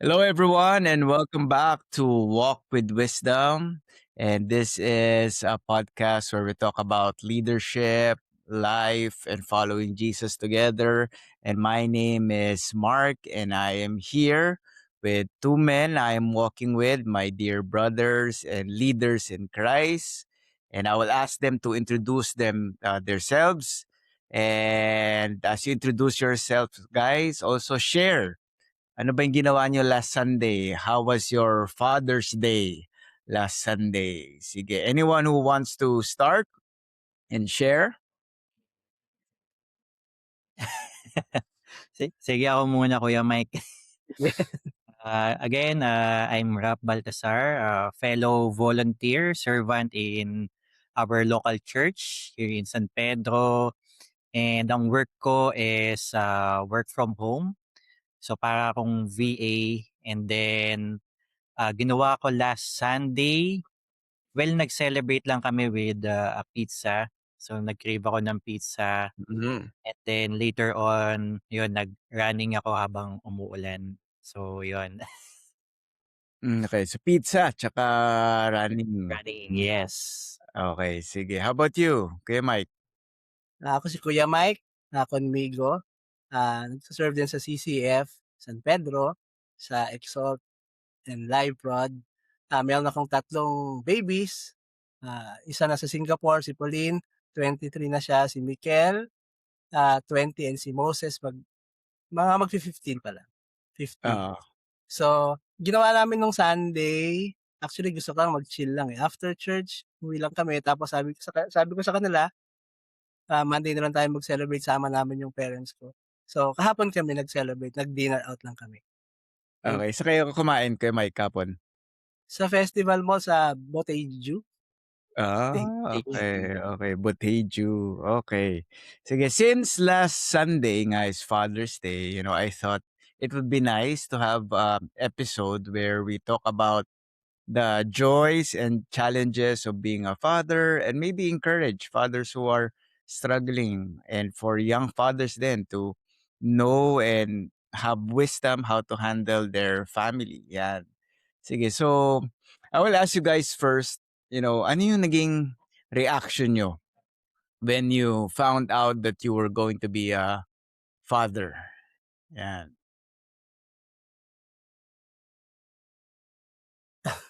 Hello, everyone, and welcome back to Walk with Wisdom. And this is a podcast where we talk about leadership, life, and following Jesus together. And my name is Mark, and I am here with two men I am walking with, my dear brothers and leaders in Christ. And I will ask them to introduce themselves. And as you introduce yourselves, guys, also share ano ba yung ginawa niyo last Sunday? How was your Father's Day last Sunday? Sige, anyone who wants to start and share? Sige ako muna Kuya Mike. Again, I'm Rap Baltasar, fellow volunteer servant in our local church here in San Pedro. And ang work ko is work from home. So para akong VA. And then ginawa ko last Sunday. Well, nag-celebrate lang kami with a pizza. So nag-crave ako ng pizza. Mhm. And then later on, yun, nag-running ako habang umuulan. So, yun. Okay, so pizza tsaka running. Running, yes. Okay, sige. How about you, Kuya Mike? Ako si Kuya Mike Conmigo, nagse-serve din sa CCF San Pedro, sa Exalt and Live Prod. Meron akong 3 babies, isa na sa Singapore, si Pauline, 23 na siya, si Mikel, 20 and si Moses magfi-15 pa lang, 15. Oo. So, ginawa namin nung Sunday, actually gusto ko lang mag-chill lang, eh. After church, uwi lang kami tapos sabi ko sa kanila, Monday na lang tayo mag-celebrate, sama namin yung parents ko. So, kahapon kami nag-celebrate, nag-dinner out lang kami. And Okay, sa kayo kumain, Kuya Mike, kapon? sa festival mo sa Boteju, Thank you. Okay. Boteju. Okay. Sige, since last Sunday nga is Father's Day, I thought it would be nice to have an episode where we talk about the joys and challenges of being a father and maybe encourage fathers who are struggling and for young fathers then to know and have wisdom how to handle their family. Yeah. Sige, so I will ask you guys first, ano yung naging reaction nyo when you found out that you were going to be a father? Yan.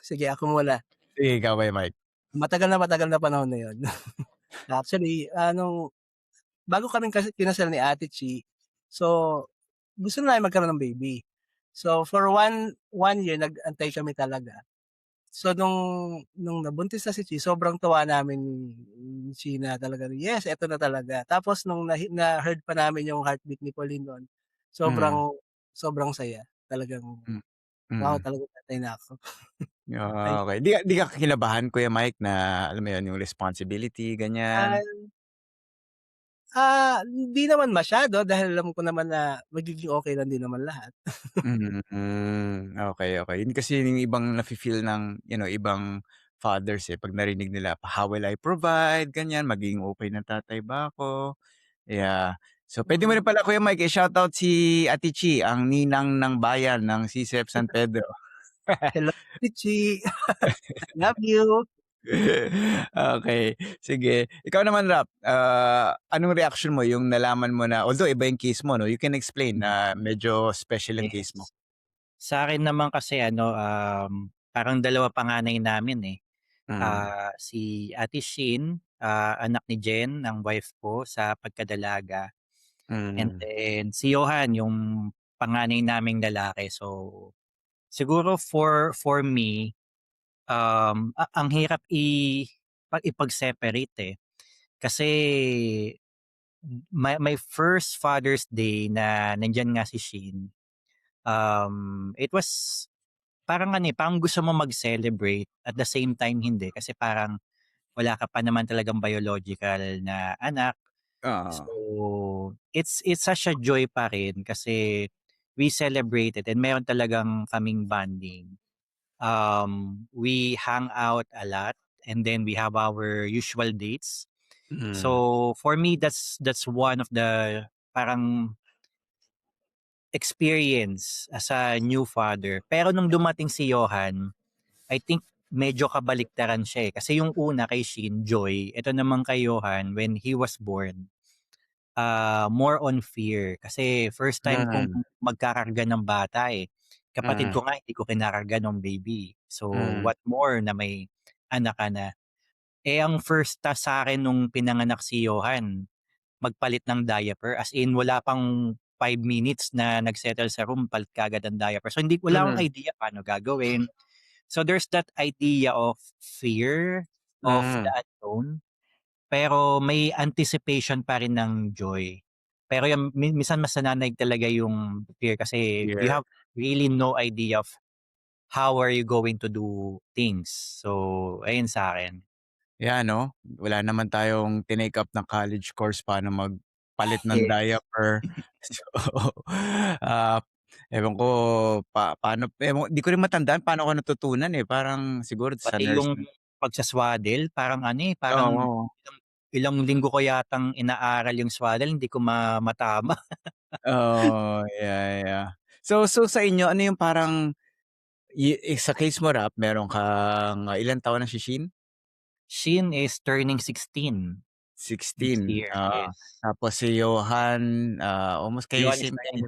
sige ako muna. Sige, ikaw ba, Mike? Matagal na panahon na yun. Actually, bago kaming kinasal ni Ate Chi, so gusto na namin magkaroon ng baby. So for one year nag-antay kami talaga. So nung nabuntis na si Chi, sobrang tuwa namin ni Chi na talaga, yes, eto na talaga. Tapos nung na-heard pa namin yung heartbeat ni Pauline nun, Mm. sobrang sobrang saya. Talagang, Mm. wow, Mm. talagang tatay na ako. Ay, Okay. Di ka kinabahan, Kuya Mike, na alam mo yun, yung responsibility, ganyan? ah, hindi naman masyado dahil alam ko naman na magiging okey lang din naman lahat. Okay. Yun kasi yung ibang nafi-feel ng, ibang fathers, 'pag narinig nila, "How will I provide?" Ganyan, "Magiging okey ng tatay ba ako?" Yeah. So, puwede mo rin Mm. pala, Kuya Mike, i-shoutout si Ate Chi, ang ninang ng bayan ng CCF San Pedro. Hello, Ate Chi, love you. Okay, sige. Ikaw naman, Rap, anong reaction mo yung nalaman mo na although iba yung case mo 'no, you can explain na medyo special yung case mo? Yes. Sa'kin naman kasi parang dalawa panganay namin, eh. Mm. Si Ate Shin, anak ni Jen, ang wife ko sa pagkadalaga. And Mm. then si Johan, yung panganay naming lalaki. So, siguro for me, ang hirap ipag-separate, eh. Kasi my first Father's Day na nandiyan nga si Shin, it was parang parang gusto mo mag-celebrate at the same time hindi kasi parang wala ka pa naman talagang biological na anak. Oo. So, it's such a joy pa rin kasi we celebrated and meron talagang kaming bonding. We hang out a lot and then we have our usual dates. Mm. So, for me that's one of the parang experience as a new father. Pero nung dumating si Johan, I think medyo kabaliktaran siya, eh. Kasi yung una kay Shin, joy. Ito naman kay Johan, when he was born, more on fear. Kasi first time kong Mm, magkakarga ng bata, eh. Kapatid mm, ko nga hindi ko kinakarga nung baby. So, mm, what more na may anak ka na. Eh, ang first task sa'kin nung pinanganak si Johan, magpalit ng diaper. As in wala pang 5 minutes na nag-settle sa room, palit kaagad ng diaper. So, wala akong mm, idea paano gagawin. So, there's that idea of fear of the mm. unknown, pero may anticipation pa rin ng joy. Pero yung minsan mas nananaig talaga yung fear kasi you Here. have really no idea of how are you going to do things. So, ayun sa'kin. Yeah, 'no? Wala naman tayong tinake up na college course paano magpalit ng Yes. diaper. So, ah, ewan ko paano di ko rin matandaan paano ko natutunan, eh, parang siguro sa Pati nurse yung na pagsa-swaddle parang ano, eh, parang oo, ilang ilang linggo ko yatang inaaral yung swaddle hindi ko matama. oo, yeah, yeah. So sa inyo ano yung parang sa case mo Rap meron kang, ilang taon na si Shin? Shin is turning 16 this 16, year, oo. yes. Tapos si Johan, almost kayo Johan is same age.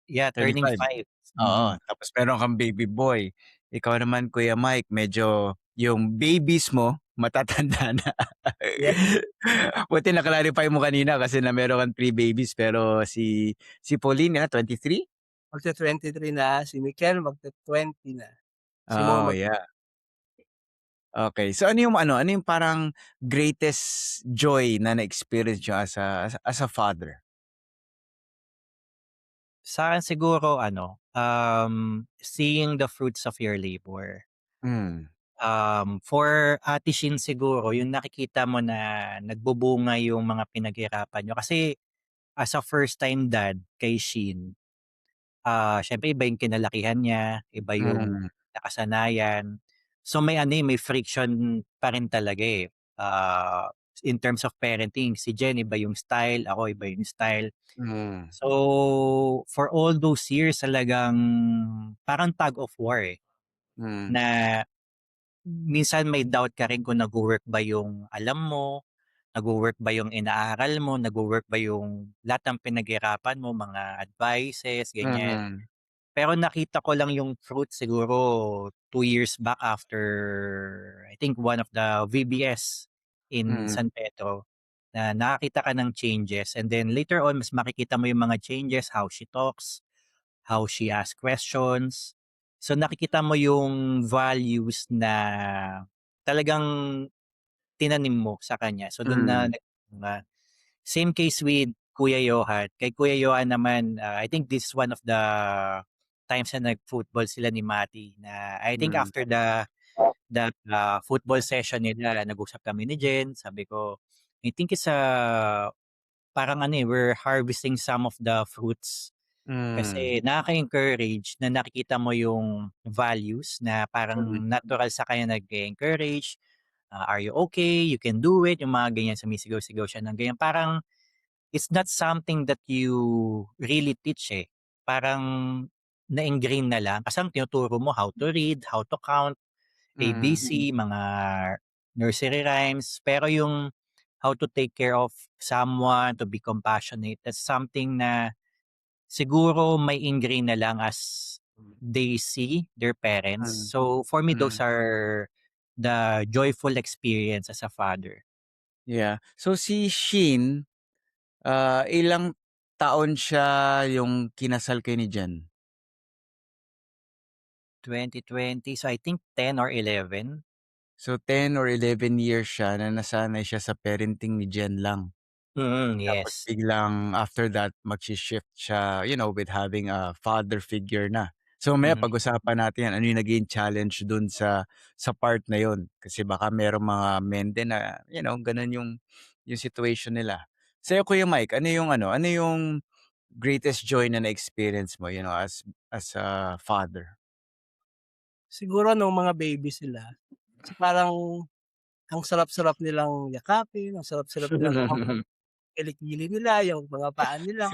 yeah, turning 25. 5. Oo, Mm. tapos meron kang baby boy. Ikaw naman Kuya Mike medyo yung babies mo matatanda na. Yeah. Buti na-clarify mo kanina kasi na meron kang 3 babies pero si Pauline 23? Magte-23 na, si Mikel magte-20 na, si Mo Oh, yeah. Okay. So ano yung parang greatest joy na na-experience niyo as a father? Sa'kin siguro ano, seeing the fruits of your labor. Hmm, For Ate Shin siguro yung nakikita mo na nagbubunga yung mga pinaghirapan niyo kasi as a first time dad kay Shin, siyempre iba yung kinalakihan niya, iba yung hmm, nakasanayan. So may ano, eh, may friction pa rin talaga, eh. In terms of parenting, si Jen iba yung style, ako iba yung style. hmm, So, for all those years talagang parang tug of war, eh, hmm, na minsan may doubt ka rin kung nagwo-work ba yung alam mo, nagwo-work ba yung inaaral mo, nagwo-work ba yung lahat ng pinaghirapan mo, mga advices, ganyan. mm, Pero nakita ko lang yung fruit siguro 2 years back after I think one of the VBS in mm, San Pedro na nakakita ka ng changes and then later on mas makikita mo yung mga changes, how she talks, how she asks questions. So nakikita mo yung values na talagang tinanim mo sa kanya. So dun na hmm, same case with Kuya Johan. Kay Kuya Johan naman, I think this is one of the times na nag-football sila ni Mati na I think hmm, after the football session nila nag-usap kami ni Jen, sabi ko, I think it's parang ano, eh, we're harvesting some of the fruits hmm, kasi nakaka-encourage na nakikita mo yung values na hmm, parang natural sa kanya nag-e-encourage, "Are you okay? You can do it." Yung mga ganyan, sumisigaw-sigaw siya ng ganyan. Parang it's not something that you really teach, eh. Parang na-ingrain na lang kasi ang tinuturo mo how to read, how to count, hmm, ABC, mga nursery rhymes. Pero yung how to take care of someone, to be compassionate, that's something na siguro may ingrain na lang as they see their parents. hmm, So, for me, those hmm. are the joyful experience as a father. Yeah. So si Shin, ilang taon siya yung kinasal kayo ni Jen? 2020, so I think 10 or 11. So 10 or 11 years siya na nasanay siya sa parenting ni Jen lang. Mm, Tapos yes. biglang after that magshi-shift siya, with having a father figure na. So mamaya Mhm. pag-usapan natin yan, ano yung naging challenge dun sa part na yun. Kasi baka merong mga men din na, ganun yung situation nila. Sa'yo Kuya Mike, ano yung greatest joy na na-experience mo, as a father? Siguro nung mga baby sila, kasi parang ang sarap-sarap nilang yakapin, ang sarap-sarap nilang kilikili nila, yung mga paa nila,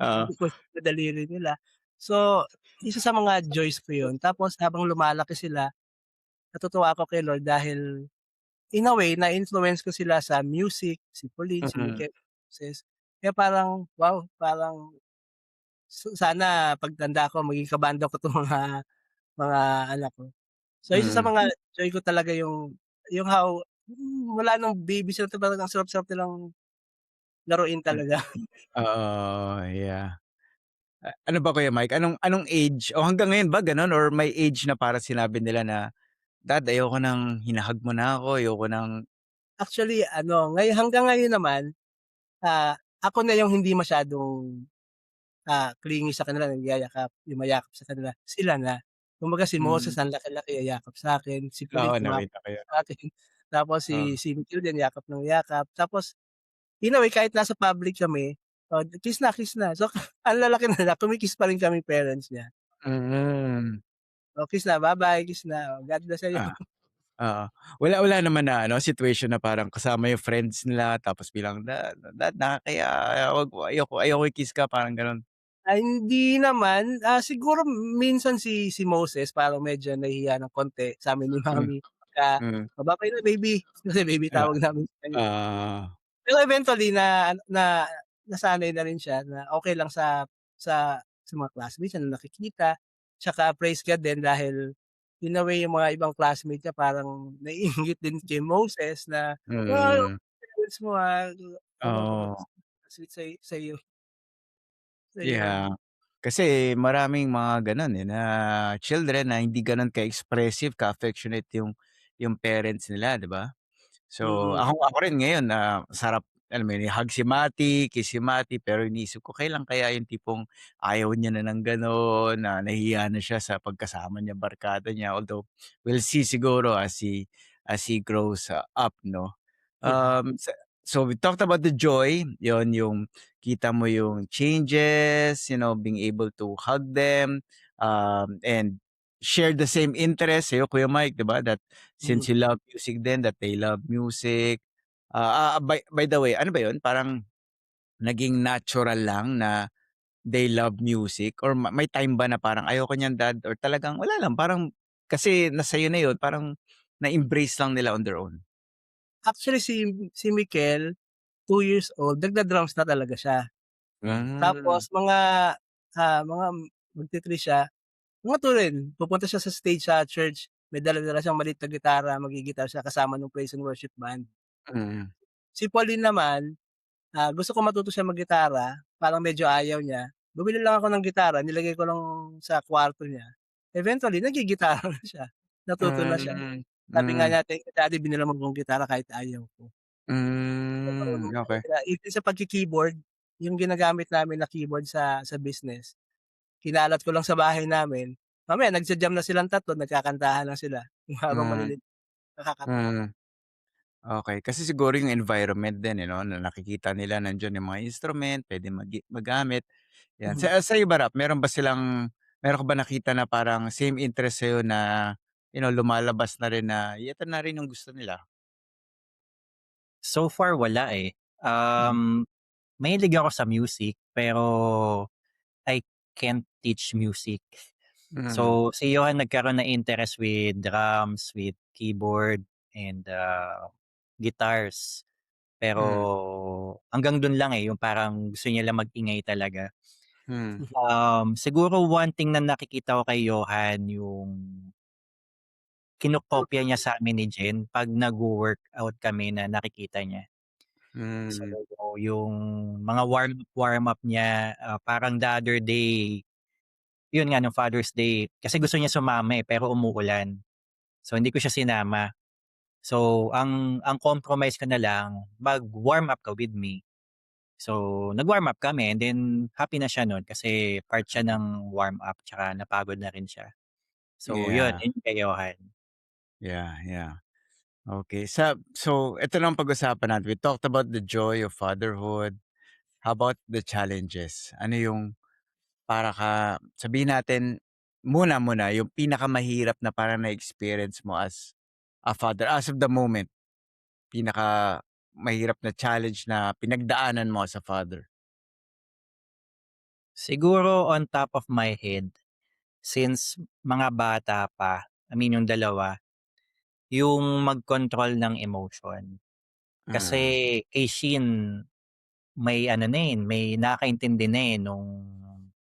Oo. sa daliri nila. So, isa sa mga joys ko yun. Tapos habang lumalaki sila, natutuwa ako kay Lord dahil in a way na-influence ko sila sa music, si Pauline, si Mm, Mikel, Moses. Kaya parang, wow, parang sana pagtanda ko maging kabanda ko 'tong mga anak ko. So, isa sa mm. mga joy ko talaga yung how mula nung baby sila talagang ang sarap-sarap nilang laruin Ano talaga. oo, yeah. Ano ba Kuya Mike, anong anong age o hanggang ngayon ba gano'n or may age na parang sinabi nila na, "Dad ayoko ng hina-hug mo na ako, ayoko ng." Actually ano, hanggang ngayon naman, ako na yung hindi masyadong, clingy sa kanila, nagyayakap, yumayakap sa kanila, sila na. Kumbaga si Hmm, Moses ang laki-laki yayakap sa'kin, si Pauline oo kumakapit nakita ko 'yun. sa'kin, tapos Oo. si Mikel din yakap ng yakap. Tapos in a way kahit nasa public kami, kiss na, kiss na. So ang lalaki nila kumi-kiss pa rin kaming parents niya. Mm. Oh, kiss na, "Bye-bye, kiss na, oh, God bless sa'yo." Ah, oo. Wala wala naman na ano, situation na parang kasama yung friends nila tapos bilang, "Dad nakakahiya, wag ayoko ayoko i-kiss ka," parang gano'n? Hindi naman, siguro minsan si Moses parang medyo nahihiya ng konti sa'min ni Hmm, mommy pagka, hmm. "Oh, bye-bye na baby." Kasi baby Ah, tawag namin sa kanya. ah, Pero eventually na nasanay na rin siya na okey lang sa mga classmates niya na nakikita. Tsaka praise God din dahil in a way yung mga ibang classmate niya parang naiinggit din kay Moses na, "Wow, mm. parents mo, ano Oo. sweet sa'yo sa'yo." Yeah. Kasi maraming mga gano'n, eh, na children na hindi gano'n ka-expressive, ka-affectionate yung parents nila, 'di ba? So, Mm. ako rin ngayon na sarap alam mo yun, i-hug si Mati, kiss si Mati, pero iniisip ko kailan kaya yung tipong ayaw niya na ng gano'n, na nahihiya na siya sa pagkasama niya, barkada niya. Although, we'll see siguro as he grows, up 'no. Yeah. So we talked about the joy, yon yung kita mo yung changes, being able to hug them, and share the same interest sa'yo Kuya Mike, 'di ba, that Mm. since you love music din, that they love music. By the way, ano ba yun, parang naging natural lang na they love music or may time ba na parang, "Ayoko niyan dad," or talagang wala lang, parang kasi nasa sa'yo na yun, parang na-embrace lang nila on their own? Actually si Mikel, 2 years old, nagda-drums na talaga siya. Hmm, Tapos mga magti-3 siya, mga 2 rin, pupunta siya sa stage sa church, may dala-dala siyang maliit na gitara, maggi-guitar siya kasama nung praise and worship band. mm. Si Pauline naman, gusto ko matuto siya maggitara, parang medyo ayaw niya, bumili lang ako ng gitara, nilagay ko lang sa kwarto niya. Eventually naggigitara na siya, natuto na siya. Hmm, Sabi nga hmm, niya, "Thank you daddy binilhan mo akong gitara kahit ayaw ko." okey. Even sa pagki-keyboard, yung ginagamit namin na keyboard sa business, kinalat ko lang sa bahay namin, mamaya nagja-jam na silang tatlo, nagkakantahan na sila habang Hmm, maliliit, nakakatuwa. hmm, okey. Kasi siguro yung environment din, na nakikita nila nandiyan yung mga instrument, puwedeng magamit, 'yan. Mhm. Sa'yo ba meron ba meron ka ba nakita na parang same interest sa'yo na, lumalabas na rin na ito na rin yung gusto nila? So far wala, eh. Hmm, Mahilig ako sa music, pero I can't teach music. mm, So, si Johan nagkaroon ng interest with drums, with keyboard, and, guitars. hmm, Pero hanggang dun lang, eh, yung parang gusto niya lang mag-ingay talaga. hmm, Siguro one thing na nakikita ko kay Johan yung kinokopya niya sa'min ni Jen 'pag nagwo-workout kami na nakikita niya. So, hmm, yung mga warm-up niya, parang the other day, yun nga nung Father's Day, kasi gusto niya sumama, eh, pero umuulan. So, hindi ko siya sinama. So, ang compromise ko na lang, mag-warm up ka with me. So, nag-warm up kami and then happy na siya nun kasi part siya ng warm up tsaka napagod na rin siya. So, yeah, yun kay Johan. yeah, yeah. Okay. So ito na ang pag-usapan natin. We talked about the joy of fatherhood. How about the challenges? Ano yung sabihin natin muna yung pinakamahirap na parang na-experience mo as a father as of the moment? Pinaka mahirap na challenge na pinagdaanan mo as a father? Siguro on top of my head, since mga bata pa, I mean yung dalawa, yung mag-control ng emotion. Kasi Mm. kay Shin, may ano na may nakakaintindi na nung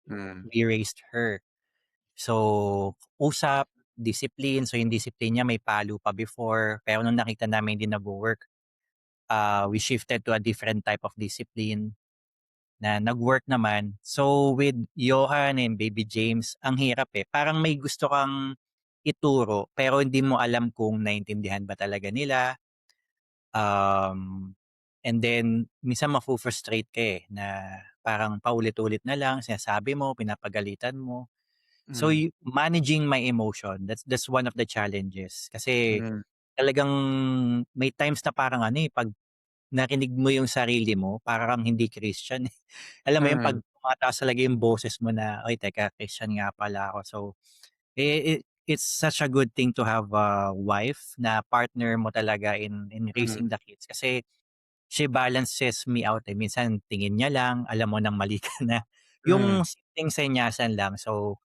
Mm. we raised her. So, usap, discipline. So, yung discipline niya may palo pa before. Pero nung nakita namin hindi nagwo-work, we shifted to a different type of discipline na nag-work naman. So, with Johan and Baby James, ang hirap eh. Parang may gusto kang ituro pero hindi mo alam kung naintindihan ba talaga nila. And then minsan mafu-frustrate ka eh, na parang paulit-ulit na lang sinasabi mo, pinapagalitan mo. So, Hmm. managing my emotion, that's one of the challenges. Kasi Hmm. talagang may times na parang ano eh, 'pag narinig mo yung sarili mo, para kang hindi Christian eh. Alam mo yung 'pag Hmm. tumataas talaga yung boses mo na, "Ay teka, Christian nga pala ako." So, it's such a good thing to have a wife na partner mo talaga in Hmm. raising the kids. Kasi she balances me out eh. Minsan tingin niya lang, alam mo ng mali ka na. Hmm. Yung simpleng senyasan lang. So,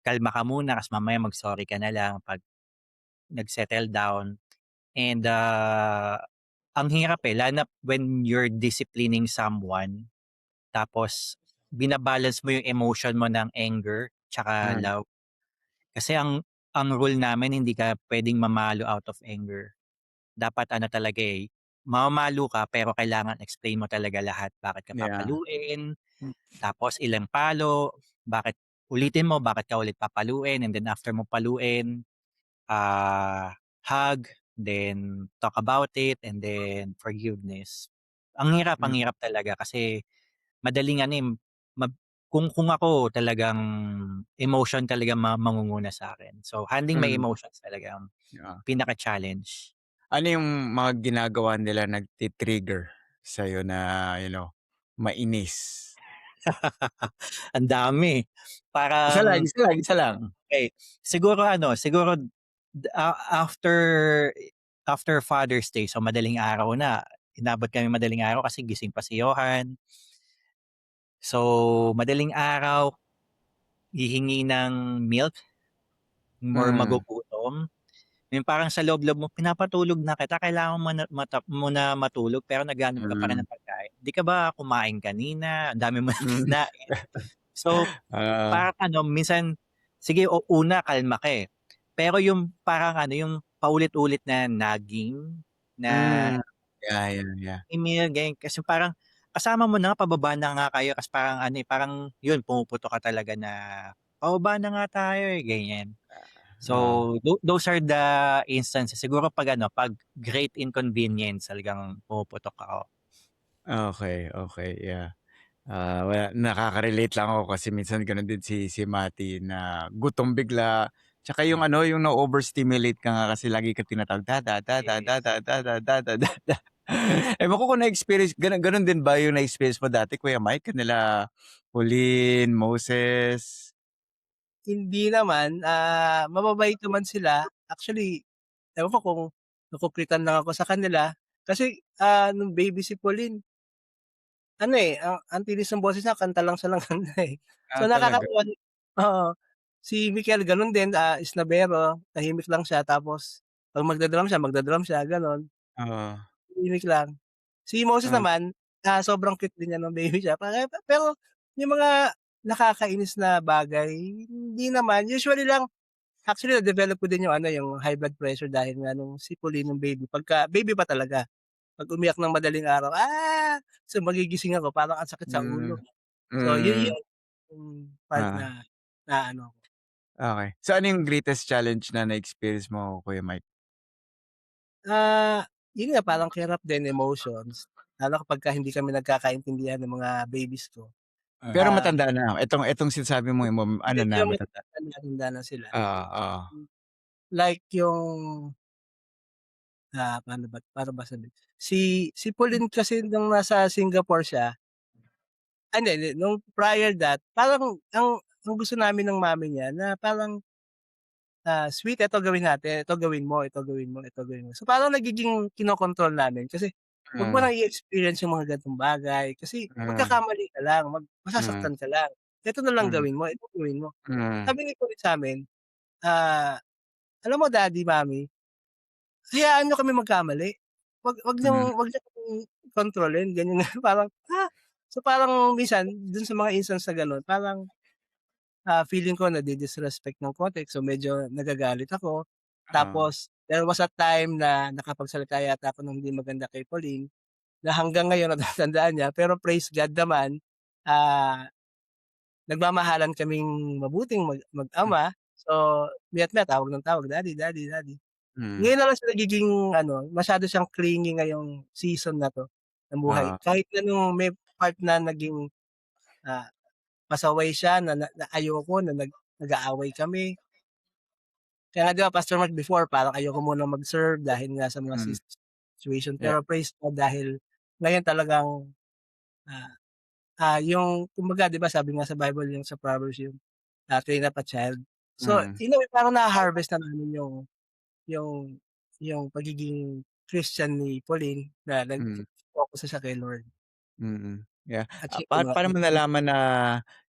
kalma ka muna kasi mamaya mag-sorry ka na lang 'pag nag-settle down. And, ang hirap eh, lalo na when you're disciplining someone, tapos binabalance mo yung emotion mo ng anger tsaka Hmm. love. Kasi ang rule namin hindi ka puwedeng mamalo out of anger. Dapat ano talaga eh, mamamalo ka pero kailangan explain mo talaga lahat. Bakit ka Yeah. papaluin, tapos ilang palo, bakit ulitin mo bakit ka ulit papaluin, and then after mo paluin, hug, then talk about it, and then forgiveness. Ang Hmm. hirap talaga kasi madaling ano, eh, mab kung ako talagang emotion talaga mangunguna sa'kin. So, handling my Hmm. emotions talaga ang Yeah. pinaka-challenge. Ano yung mga ginagawa nila nagti-trigger sa'yo na, mainis? Ang dami. Isa lang, Parang isa lang, isa lang. okay, siguro ano, siguro after after Father's Day, so madaling araw na, inabot kami madaling araw kasi gising pa si Johan. So, madaling araw, hihingi ng milk or Hmm. magugutom. Yung parang sa loob-loob mo, "Pinapatulog na kita, kailangan mo na matulog pero naghahanap ka pa rin Hmm. ng pagkain. Di ka ba kumain kanina? Ang dami mo ng Hmm. kinain." So, Oo. parang ano minsan, sige una kalma ka, eh. Pero yung parang ano, yung paulit-ulit na nagging na Hmm. Yeah, yeah, yeah. email ganyan. Kasi parang kasama mo na nga, pababa na nga kayo kasi parang ano, eh, parang yun pumuputok ka talaga na, "Pababa na nga tayo, eh," ganyan. Oo. So, those are the instances. Siguro 'pag ano, 'pag great inconvenience talagang pumuputok ako. Okey, okey, yeah. Wala, nakaka-relate lang ako kasi minsan gano'n din si Mati na gutom bigla, tsaka yung ano, yung na-overstimulate ka nga kasi lagi kang tinatawag, "Dada, dada, Yes. dada, dada, dada, dada." Ewan ko kung na-experience gano'n din ba yung na-experience mo dati, Kuya Mike, kanila Pauline, Moses? Hindi naman, mababait naman sila. Actually, ewan ko kung nakukulitan lang ako sa kanila kasi, nung baby si Pauline, ano, eh, ang tinis ng boses niya, kanta lang siya ng kanta, eh. So, Talaga? nakakatuwa din, oo. Si Mikel gano'n din, isnabero, tahimik lang siya tapos 'pag magda-drum siya gano'n, Oo. tahimik lang. Si Moses Ah. naman, sobrang cute din niya nung baby siya pero yung mga nakakainis na bagay, hindi naman. Usually lang, actually na-develop ko din yung ano, yung high blood pressure dahil nga nung si Pauline nung baby, pagka baby pa talaga. 'Pag umiyak ng madaling araw, so magigising ako parang ang sakit sa Hmm. ulo. So yun Hmm. yung part Oo. na naano ko. Okey. So, ano yung greatest challenge na na-experience mo, Kuya Mike? Ah, yun nga parang hirap din, emotions, lalo kapagka hindi kami nagkakaintindihan ng mga babies ko. Pero Mhm. Ah, matanda na, itong sinasabi mo ano na, medyo may matanda. tanda na sila. Oo, oo. Like yung, paano ba sabihin? Si Pauline kasi nung nasa Singapore siya, hindi, nung prior that, parang ang gusto namin ng mommy niya na parang, "Sweet, eto gawin natin, ito gawin mo, ito gawin mo, ito gawin mo." So parang nagiging kinokontrol namin kasi 'wag mo Hmm, nang i-experience yung mga ganitong bagay kasi hmm, magkakamali ka lang, hmm, masasaktan ka lang. Ito na lang hmm, gawin mo, ito gawin mo. hmm, Sabi ni kuya sa'min, ah, "Alam mo daddy, mommy, hayaan niyo kami magkamali. hmm, Wag niyo kaming kontrolin." Ganyan nga parang, So parang minsan dun sa mga instance na gano'n parang, feeling ko nadi-disrespect ng konti so medyo nagagalit ako. oo, Tapos there was a time na nakapagsalita yata ako ng hindi maganda kay Pauline. Na hanggang ngayon natatandaan niya, pero praise God naman, ah, nagmamahalan kaming mabuting hmm, mag-ama. So, maya't-maya tawag ng tawag, "Daddy, daddy, daddy." hmm, Ngayon na lang siya nagiging ano, masyado siyang clingy ngayong season na 'to ng buhay. oo, Kahit na nung may part na naging, ah, pasaway siya na ayoko na nag-aaway kami. Kaya nga 'di ba Pastor Mark before parang ayoko munang mag-serve dahil nga sa mga hmm, situation, yeah, pero praise God dahil ngayon talagang, ah yung kumbaga 'di ba sabi nga sa Bible yung sa Proverbs yung, train up a child. So, hmm, in a way parang naha-harvest na namin yung yung pagiging Christian ni Pauline na hmm, nag-focus na siya kay Lord yeah. at siyempre Pa mga paano mo kaibigan. nalaman na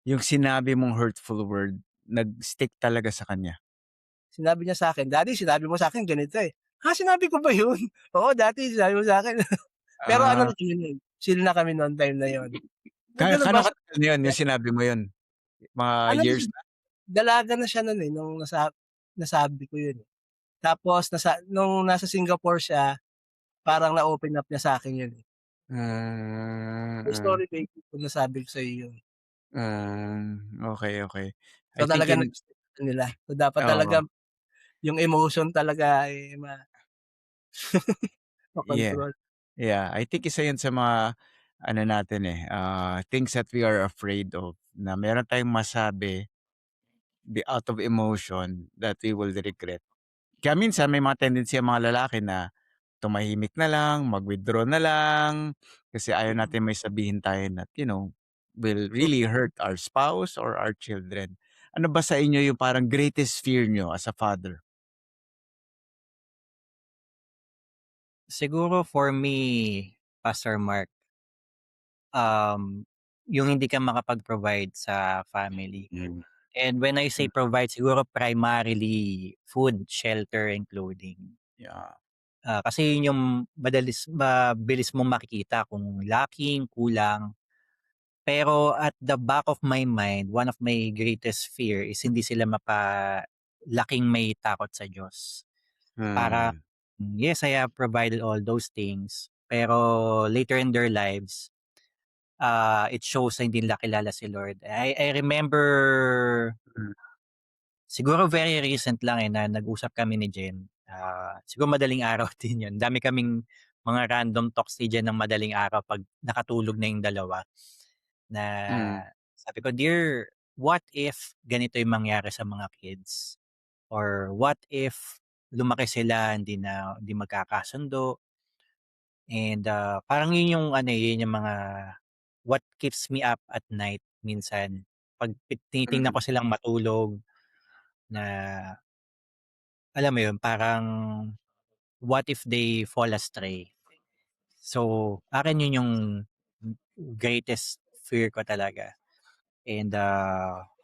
yung sinabi mong hurtful word nag-stick talaga sa kanya? Sinabi niya sa'kin, "Daddy sinabi mo sa'kin ganito, eh." Sinabi ko ba yun?" "Oo, dati sinabi mo sa'kin." Pero ano Ah, na kami nun, chill na kami no'n time na yun. Nung gano'n gaano ba katagal na yun yung sinabi mo yun? Mga ano na years siya, na? dalaga na siya nun, eh, nung nasabi ko yun, eh. Tapos nung nasa Singapore siya, parang na-open up niya sa'kin yun, eh. True Hmm, story babe, kung nasabi ko sa'yo yun. okey, okey. I So, think talagang in nag-stick sa kanila. So, dapat oo, talaga yung emotion talaga, eh, yeah, makontrol. yeah. I think isa yun sa mga ano natin, eh, things that we are afraid of na meron tayong masabi out of emotion that we will regret. Kaya minsan may mga tendency ang mga lalaki na tumahimik na lang, mag-withdraw na lang, kasi ayaw natin may sabihin tayo na, will True. really hurt our spouse or our children. Ano ba sa inyo yung parang greatest fear nyo as a father? Siguro for me, Pastor Mark, um, yung hindi ka makapag-provide sa family. Hmm, And when I say hmm, provide, siguro primarily food, shelter, and clothing. yeah, Kasi yun yung mabilis mong makikita kung lacking, kulang. Pero at the back of my mind, one of my greatest fear is hindi sila laking may takot sa Diyos. Para hmm, yes, I have provided all those things, pero later in their lives, it shows na hindi nila kilala si Lord. I remember hmm, siguro very recent lang, na nag-usap kami ni Jen. Siguro madaling araw din 'yun. Dami kaming mga random talks ni Jen ng madaling araw 'pag nakatulog na yung dalawa, na hmm, sabi ko, "Dear, what if ganito yung mangyari sa mga kids? Or what if lumaki sila hindi magkakasundo?" And, parang yun yung ano, yun yung mga what keeps me up at night minsan 'pag tinitingnan hmm, ko silang matulog, na alam mo yun, parang what if they fall astray? So, akin yun yung greatest fear ko talaga. And,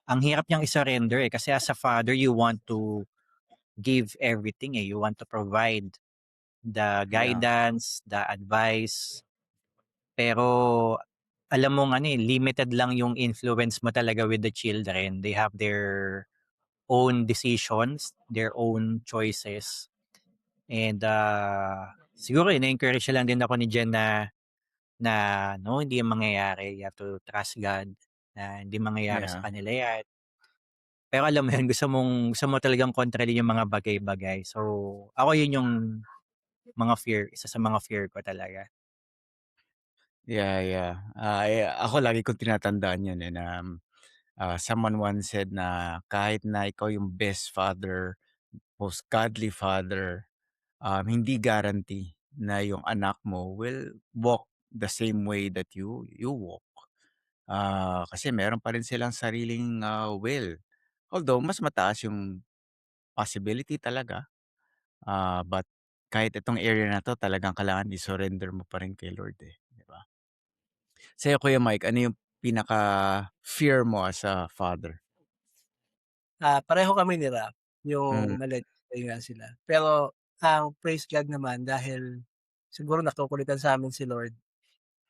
ang hirap niyang i-surrender, kasi as a father you want to give everything, eh. You want to provide the yeah, guidance, the advice, pero alam mong ano, limited lang yung influence mo talaga with the children. They have their own decisions, their own choices. And, siguro na-encourage lang din ako ni Jen na no, hindi yan mangyayari. You have to trust God na hindi mangyayari sa yeah. kanila yan. Pero alam mo yun, gusto mo talagang kontrolin yung mga bagay-bagay. So, ako yun yung isa sa mga fear ko talaga. Yeah, yeah. Ako lagi kong tinatandaan 'yan, eh, na, someone once said na kahit na ikaw yung best father, most godly father, hindi guarantee na yung anak mo will walk the same way that you walk. Kasi meron pa rin silang sariling, will. Although mas mataas yung possibility talaga, but kahit itong area na 'to talagang kailangan i-surrender mo pa rin kay Lord, eh, 'di ba? Sa'yo, Kuya Mike, ano yung pinaka-fear mo as a father? Pareho kami ni Rap, Hmm, yung maliit nga sila. Pero ang praise God naman dahil siguro nakukulitan sa'min si Lord,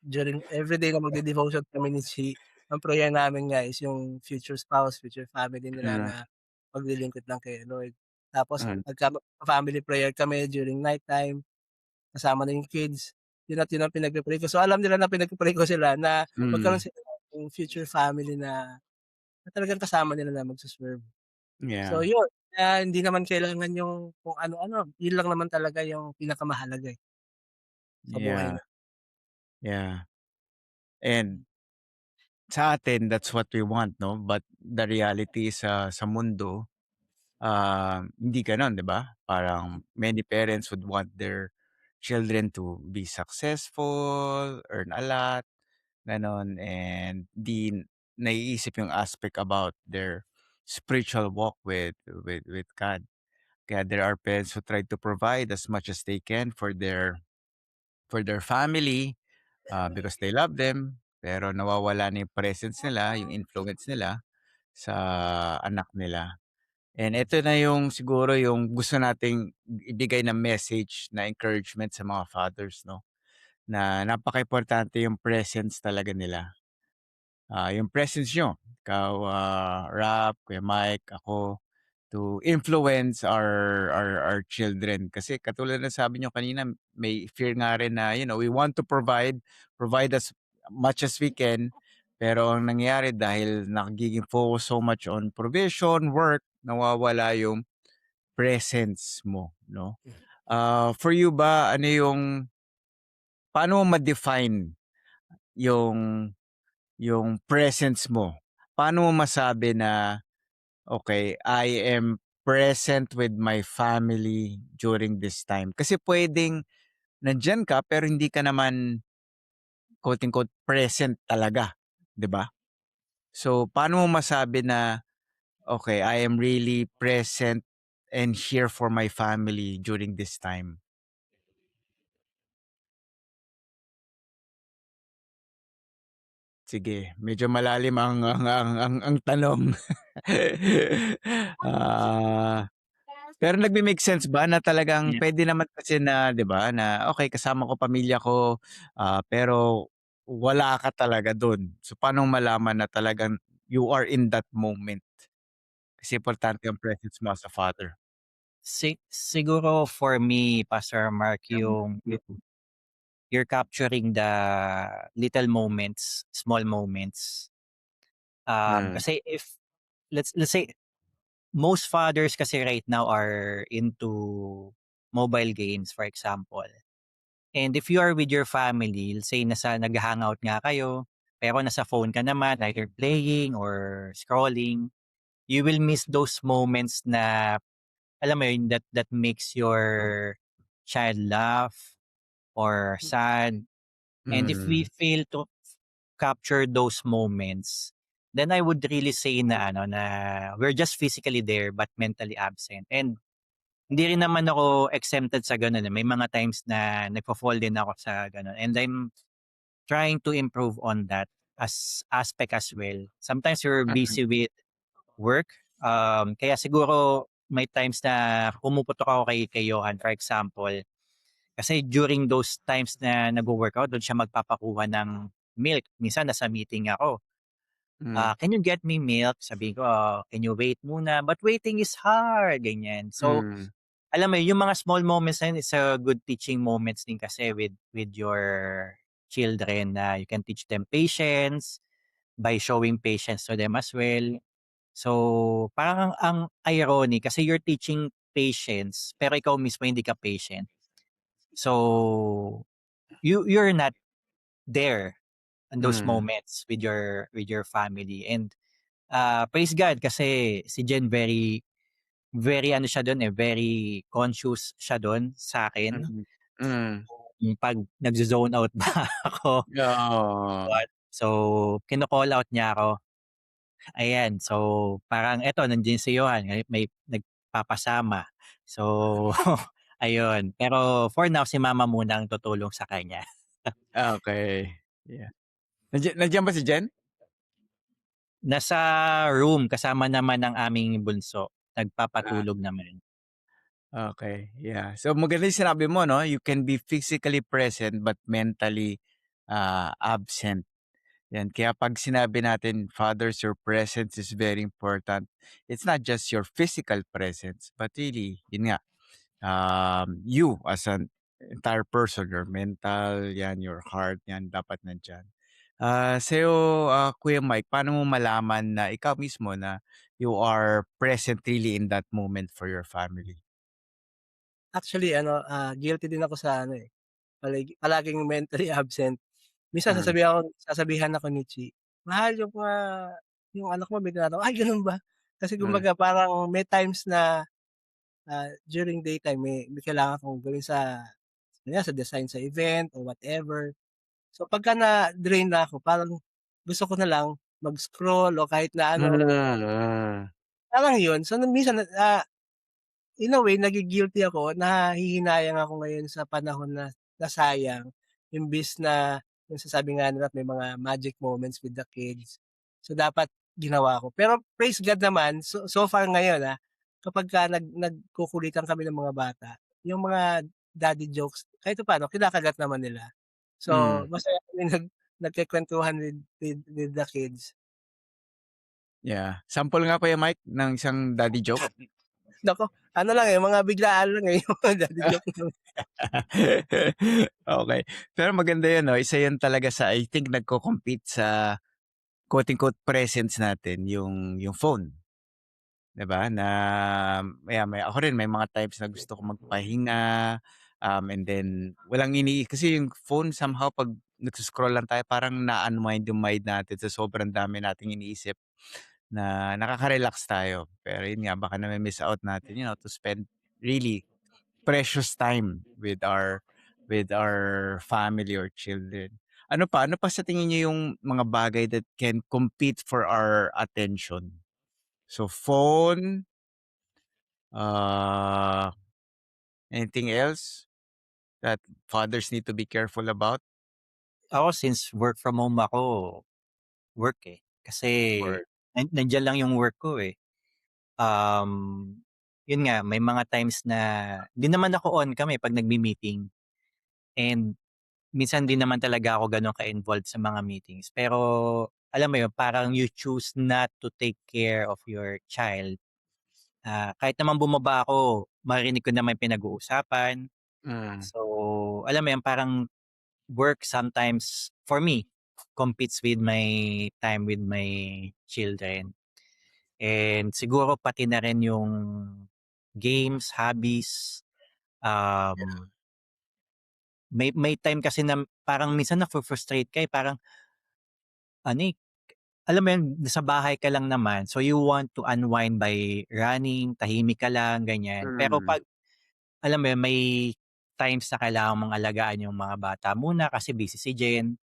during everyday na magde-devotion kami ni Chi, ang prayer namin nga is yung future spouse, future family nila hmm, na maglilingkod lang kay Lord. Tapos hmm, pagka family prayer kami during nighttime, kasama na yung kids, yun ang pinagpe-pray ko. So alam nila na pinagpe-pray ko sila na magkaroon hmm, sila ng future family na talagang kasama nila na magse-serve. So yeah, yun, hindi naman kailangan yung kung ano-ano, yun lang naman talaga yung pinakamahalaga, eh, sa buhay yeah, na. yeah. And sa atin, that's what we want, 'no? But the reality sa mundo, hindi gano'n, 'di ba? Parang many parents would want their children to be successful, earn a lot, gano'n, and di naiisip yung aspect about their spiritual walk with God. Kaya there are parents who try to provide as much as they can for their family, because they love them, pero nawawala na yung presence nila, yung influence nila sa anak nila. And ito na yung siguro yung gusto nating ibigay na message na encouragement sa mga fathers, 'no, na napakaimportante yung presence talaga nila. Yung presence niyo, ikaw, Rap, Kuya Mike, ako, to influence our children. Kasi katulad ng sabi niyo kanina, may fear nga rin na, we want to provide as much as we can, pero ang nangyayari dahil nagiging focus so much on provision, work, nawawala yung presence mo, 'no? For you ba, paano mo ma-define yung yung presence mo? Paano mo masabi na, "Okay, I am present with my family during this time." Kasi puwedeng nandiyan ka pero hindi ka naman quote unquote present talaga, 'di ba? So, paano mo masabi na, "Okay, I am really present and here for my family during this time." Sige, medyo malalim ang tanong. Ah, pero nagme-make sense ba na talagang Yeah. puwede naman kasi na 'di ba, na okey kasama ko pamilya ko, pero wala ka talaga dun. So, paano mo malaman na talagang you are in that moment? Kasi importante ang presence mo as a father. Siguro for me, Pastor Mark, yung you're capturing the little moments, small moments. Hmm, Kasi if let's say most fathers kasi right now are into mobile games, for example. And if you are with your family, let's say nagha-hangout nga kayo, pero nasa phone ka naman, either playing or scrolling, you will miss those moments na alam mo yun, that makes your child laugh or sad. And if we mm, fail to capture those moments, then I would really say na na we're just physically there but mentally absent. And hindi rin naman ako exempted sa gano'n, eh. May mga times na nagfa-fall din ako sa gano'n, and I'm trying to improve on that aspect as well. Sometimes you're mm, busy with work, kaya siguro may times na pumuputok ako kay Johan, for example. Kasi during those times na nagwo-work ako, do'n siya magpapakuha ng milk. Minsan nasa meeting ako, hmm, "Can you get me milk?" Sabihin ko, "Can you wait muna?" But waiting is hard, ganyan. So, hmm, alam mo yun, yung mga small moments na yun is a good teaching moments din kasi with your children na you can teach them patience by showing patience to them as well. So, parang ang irony kasi you're teaching patience pero ikaw mismo hindi ka patient. So, you're not there in those hmm, moments with your family. And praise God kasi si Jen very very ano siya dun, eh, very conscious siya dun sa'kin. mm, hmm. Yung 'pag nagzo-zone out ba ako, Oo, what, so kino-call out niya ako, ayan. So, parang eto nandiyan si Johan, may nagpapasama. So, Ayun, pero for now si mama muna ang tutulong sa kanya. Okay, yeah. Nandiyan ba si Jen? Nasa room kasama naman ang aming bunso, Ah, nagpapatulog naman. okay, yeah. So maganda yung sinabi mo 'no, you can be physically present but mentally, absent. Yan, kaya 'pag sinabi natin, "Fathers, your presence is very important." It's not just your physical presence, but really, yun nga, you as an entire person, your mental, yan, your heart, yan, dapat nandiyan. Sa'yo, Kuya Mike, paano mo malaman na ikaw mismo na you are present really in that moment for your family? Actually ano, guilty din ako sa ano, eh, palaging mentally absent. Minsan Hmm, sasabihan ako ni Chi, "Mahal yung anak mo may tinatanong." "Ay gano'n ba?" Kasi hmm, kumbaga parang may times na, during daytime may kailangan akong gawin kunyari sa design sa event or whatever. So pagka na-drain na ako parang gusto ko na lang mag-scroll o kahit na ano, hmm, parang 'yun. So minsan, in a way nagi-guilty ako, nahihinayang ako ngayon sa panahon na nasayang imbes na yung sasabi nga nila may mga magic moments with the kids. So dapat ginawa ko. Pero praise God naman so far ngayon, kapagka nagkukulitan kami ng mga bata, yung mga daddy jokes kahit papaano kinakagat naman nila. So hmm, masaya kami nagkukuwentuhan with the kids. yeah. Sample nga Kuya Mike ng isang daddy joke? Naku, ano lang, eh, mga biglaan lang, eh, yung mga daddy joke lang. Okay. Pero maganda 'yun 'no, isa 'yun talaga sa I think nagko-compete sa quote unquote presence natin yung phone, 'di ba? Na may ako rin may mga times na gusto ko magpahinga, and then walang kasi yung phone somehow 'pag nagso-scroll lang tayo parang na-unwind yung mind natin sa sobrang dami nating iniisip na nakaka-relax tayo. Pero yun nga baka nami-miss out natin, to spend really precious time with our family or children. Ano pa sa tingin niyo yung mga bagay that can compete for our attention? So phone, uh, anything else that fathers need to be careful about? Ako since work from home ako, work, eh. Kasi Or nandiyan lang yung work ko, eh. Um, Yun nga may mga times na 'di naman ako on kami 'pag nagme-meeting and minsan din naman talaga ako gano'n ka-involved sa mga meetings. Pero alam mo yun, parang you choose not to take care of your child. Kahit naman bumaba ako, maririnig ko naman yung pinag-uusapan. mm, So, alam mo yun, parang work sometimes for me competes with my time with my children. And siguro pati na rin yung games, hobbies, um, may time kasi na parang minsan nafru-frustrate ka, eh, parang ano, eh, alam mo yun, nasa bahay ka lang naman, so you want to unwind by running, tahimik ka lang, ganyan. Pero mm, 'pag alam mo yun, may times na kailangan mong alagaan yung mga bata muna kasi busy si Jen.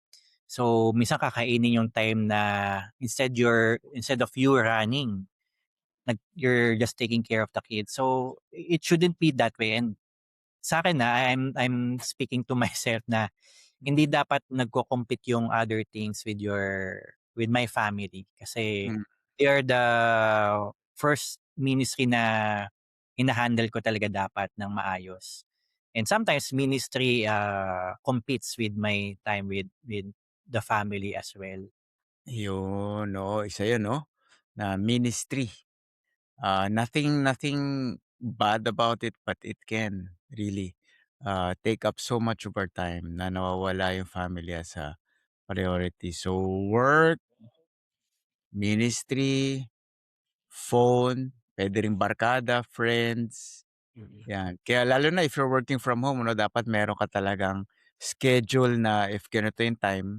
So, minsan kakainin yung time na instead of you running, you're just taking care of the kids. So, it shouldn't be that way and sa'kin na I'm speaking to myself na hindi dapat nagko-compete yung other things with my family kasi mm. they are the first ministry na hina-handle ko talaga dapat ng maayos. And sometimes ministry, competes with my time with the family as well. Yun, oo, isa yun 'no, na ministry. Nothing bad about it, but it can really, take up so much of our time na nawawala yung family as a priority. So work, ministry, phone, puwede ring barkada, friends, Mm. 'yan. Kaya lalo na if you're working from home 'no, dapat meron ka talagang schedule na if ganito yung time,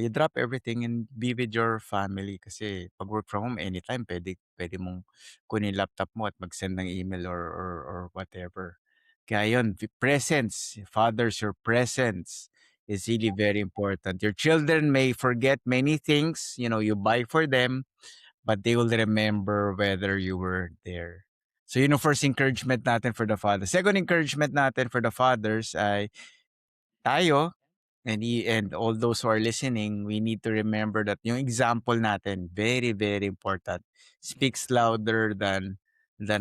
you drop everything and be with your family kasi 'pag work from home anytime puwede mong kunin yung laptop mo at mag-send ng email or whatever. Kaya yun, presence, fathers, your presence is really very important. Your children may forget many things, you buy for them, but they will remember whether you were there. So yun yung first encouragement natin for the fathers. Second encouragement natin for the fathers ay tayo and all those who are listening, we need to remember that yung example natin, very, very important. Speaks louder than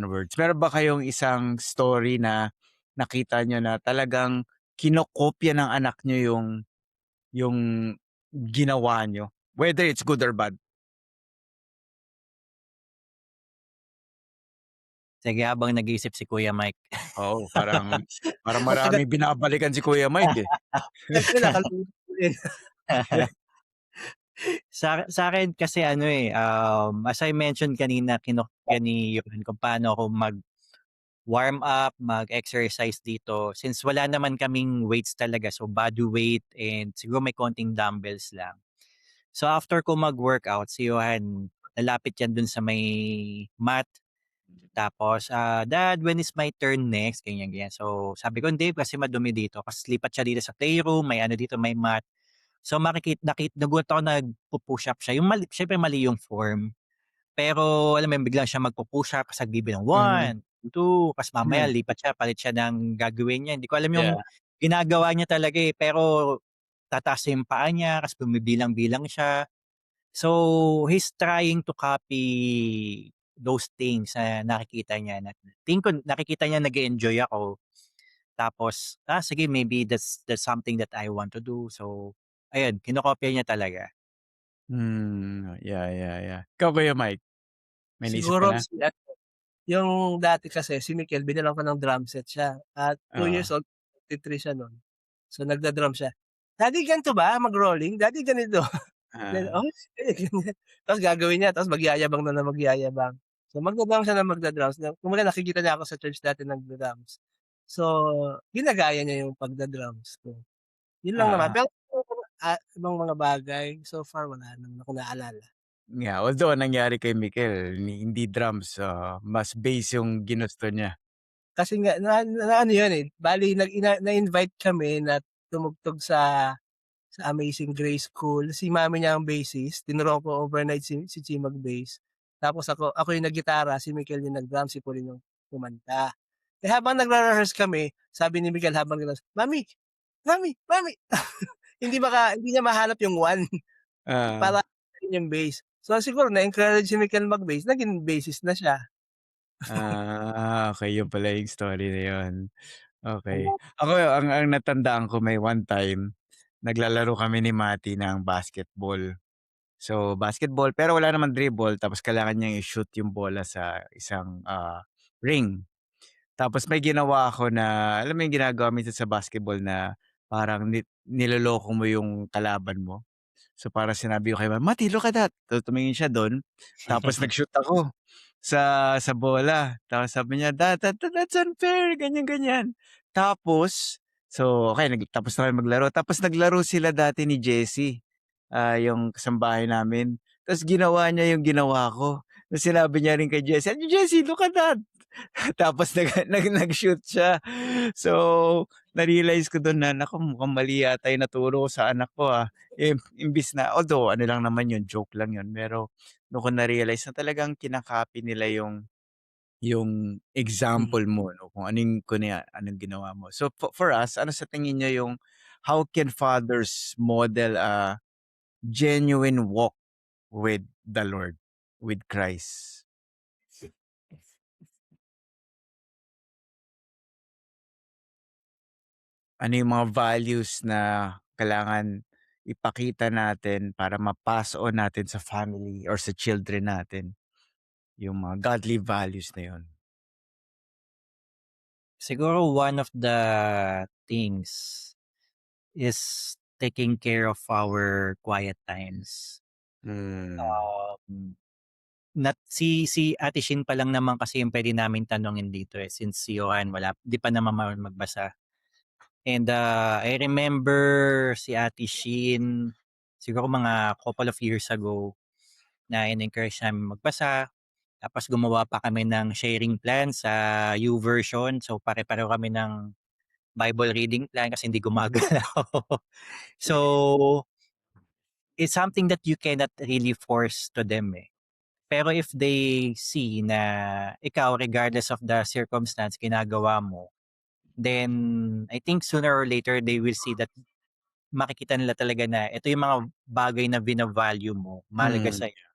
words. Meron ba kayong isang story na nakita nyo na talagang kinokopya ng anak nyo yung ginawa nyo? Whether it's good or bad. Sige, habang nag-iisip si Kuya Mike. Oo, parang Matagal maraming binabalikan si Kuya Mike eh. ko nakalimutan ko din. Sa akin kasi ano eh, as I mentioned kanina, kinokopya ni Johan kung paano ako mag-warm up, mag-exercise dito. Since wala naman kaming weights talaga, so body weight and siguro may konting dumbbells lang. So after ko mag-workout, si Johan, lalapit yan dun sa may mat. Tapos, Dad, when is my turn next? Ganyan, ganyan. So, sabi ko, hindi, kasi madumi dito. Kasi lipat siya dito sa playroom, may ano dito, may mat. So, nagulat ako nagpo-push up siya. Yung syempre mali yung form. Pero, alam mo yun, biglang siya magpo-push up, kasi nagbibilang Mhm. 1, 2, kasi mamaya Mhm. lipat siya, palit siya ng gagawin niya. Hindi ko alam yung Yeah. ginagawa niya talaga eh. Pero, tataas yung paa niya, kasi bumibilang-bilang siya. So, he's trying to copy those things na nakikita niya na tingin ko nakikita niya nag-e-enjoy ako. Tapos, sige maybe that's something that I want to do. So, ayun kinokopya niya talaga. Yeah. Ikaw Kuya Mike, may naisip ka Siguro na? si yung dati kasi si Mikel binalan ko ng drum set siya at 2 Oo. years old, 53 siya nun. So nagda-drum siya, "Daddy ganito ba mag-rolling? Daddy ganito." Then, Ah. "Oh, sige," ganyan. Tapos gagawin niya tapos magyayabang na ng magyayabang. So magda-drum siya ng magda-drums na kumbaga nakikita niya ako sa church dati nagda-drums. So ginagaya niya yung pagda-drums ko. Yun lang naman Ah. pero ibang mga bagay so far wala naman akong naalala. Yeah, although ang nangyari kay Mikel hindi drums, mas bass yung ginusto niya. Kasi nga na ano yun, eh, bale na-invite kami na tumugtog sa Amazing Grace School. Si mami niya ang bassist, tinuruan ko overnight si Chi mag-bass. Tapos ako yung nag-gitara, si Mikel yung nag-drum, si Pauline yung kumanta. Eh, habang nagre-rehearse kami, sabi ni Mikel habang "Mami, mami, mami." Hindi niya mahanap yung one Ah. para yung bass. So siguro na-encourage si Mikel mag-bass, naging bassist na siya. Okey yun pala yung story na yun. Okey. Ako ang natandaan ko may one time, naglalaro kami ni Mati ng basketball. So, basketball pero wala namang dribble tapos kailangan niyang i-shoot yung bola sa isang, ring. Tapos may ginawa ako na alam mo yung ginagawa minsan sa basketball na parang niloloko mo yung kalaban mo? So, parang sinabi ko kay "Mati, look at that." So, tumingin siya dun, tapos nag-shoot ako sa bola. Tapos sabi niya, "That's unfair." Ganyan, ganyan. Tapos, so okey tapos na kami maglaro. Tapos naglaro sila dati ni Jessie, yung kasambahay namin. Tapos ginawa niya yung ginawa ko. Tapos sinabi niya rin kay Jessie, "Jessie, look at that." Tapos nag-shoot siya. So, na-realize ko dun na, naku mukhang mali yata yung naturo ko sa anak ko, imbis na although ano lang naman yun, joke lang yun. Pero dun ko na-realize na talagang kina-copy nila yung Mm. example mo 'no, kung anong ginawa mo. So, for us, ano sa tingin niyo yung how can fathers model a genuine walk with the Lord, with Christ? Ano yung mga values na kailangan ipakita natin para ma-pass on natin sa family or sa children natin, yung mga godly values na yun? Siguro one of the things is taking care of our quiet times. Hmm. Um, si Ate Shin pa lang naman kasi yung puwede naming tanungin dito, eh, since si Johan 'di pa naman marunong magbasa. And, I remember si Ate Shin, siguro mga couple of years ago na in-encourage namin magbasa. Tapos gumawa pa kami ng sharing plan sa YouVersion. So, pare-pareho kami ng Bible reading plan kasi hindi gumagalaw. So, it's something that you cannot really force to them, eh. Pero if they see na ikaw, regardless of the circumstance, ginagawa mo, then I think sooner or later they will see that makikita nila talaga na ito yung mga bagay na bina-value mo, mahalaga Mm. sa'yo.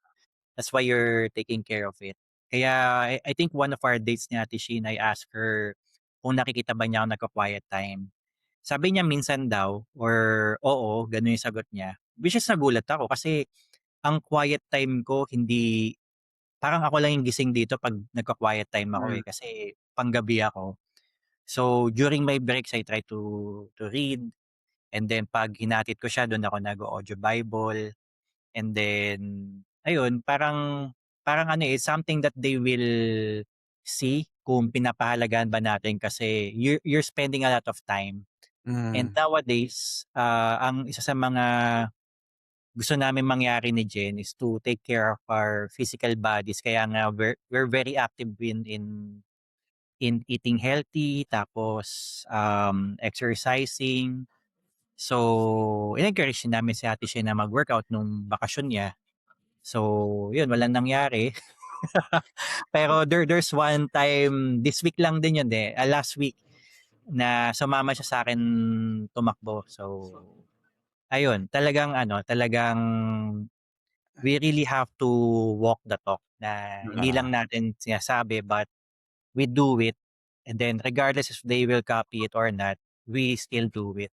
That's why you're taking care of it. Kaya I think one of our dates ni Ate Shein, I asked her kung nakikita ba niya ako nagka-quiet time. Sabi niya minsan daw or oo, gano'n yung sagot niya. Which is nagulat ako kasi ang quiet time ko hindi parang ako lang yung gising dito 'pag nagka-quiet time ako, Mm. kasi panggabi ako. So, during my breaks, I try to read, and then 'pag hinatid ko siya do'n ako nag-o-audio Bible, and then ayun, parang parang ano, something that they will see kung pinapahalagahan ba natin kasi you're spending a lot of time. And Mm. nowadays, ang isa sa mga gusto namin mangyari ni Jen is to take care of our physical bodies, kaya nga we're very active in eating healthy, tapos exercising. So, in-encourage din namin si Ate Shea na mag-workout nung bakasyon niya. So, yun, walang nangyari. Pero there's one time, this week lang din yun eh, last week, na sumama siya sa akin tumakbo. So, ayun, talagang ano, talagang we really have to walk the talk na hindi lang Ah, natin sinasabi but we do it, and then regardless if they will copy it or not, we still do it.